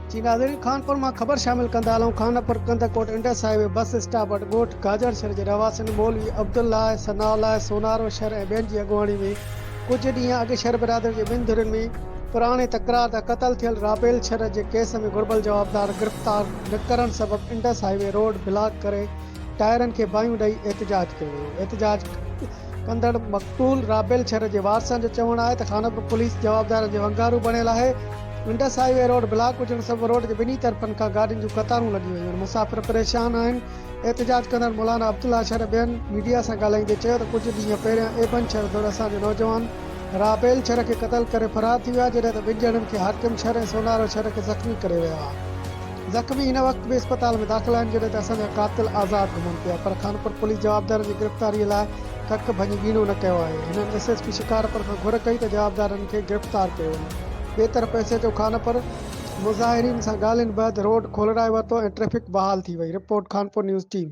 जी नाज़रीन, खानपुर में खबर शामिल कंदा हलूं। Khanpur Kandhkot Indus highway bus stop वटि ॻोठ गाजर शहर जे रहवासियुनि मौलवी अब्दुल्ला सनाउल्लाह सोनारो शहर ऐं ॿियनि जी अॻुवाणी में कुझु ॾींहं अॻु शहर बिरादर जे ॿिनि धुरियुनि में पुराणे तकरार तां क़तल थियल राबेल शहर जे केस में घुर्बल जवाबदार गिरफ़्तार न करण सबबि इंडस हाईवे रोड ब्लॉक करे टायरनि खे बाहियूं ॾेई एहतजाज कयो वियो। एहतजाज कंदड़ मक़तूल राबेल शहर जे वारसनि जो चवणु आहे त खानपुर पुलिस जवाबदारनि जे वंगारू बणियल आहे। इंडस हाईवे रोड ब्लॉक हुजण सबबि रोड जे ॿिन्ही तरफ़नि खां गाॾियुनि जूं कतारूं लॻी वयूं आहिनि। मुसाफ़िर परेशान आहिनि। एहतजाज कंदड़ मौलाना अब्दुल्ला शहर ॿियनि मीडिया सां ॻाल्हाईंदे चयो त कुझु ॾींहं पहिरियां एबन शहर धुर असांजो नौजवान राबेल शहर खे क़तल करे फरार थी विया, जॾहिं त ॿिनि ॼणनि खे हाकिम शहर ऐं सोनारो शहर खे ज़ख़्मी करे विया हुआ। ज़ख़्मी हिन वक़्तु बि अस्पताल में दाख़िल आहिनि, जॾहिं त असांजा कातिल आज़ादु घुमनि पिया। पर खानपुर पुलिस जवाबदारनि जी गिरफ़्तारीअ लाइ कक भञी ॿीणो न कयो आहे। हिननि SSP शिकारपुर खां घुर कई त जवाबदारनि खे गिरफ़्तार कयो वञे। ॿिए तरफ़ एसएचओ खानपुर मुज़ाहिरीन सां ॻाल्हियुनि बैदि रोड खोलराए वरितो ऐं ट्रैफ़िक बहाल थी वई। Report Khanpur news team.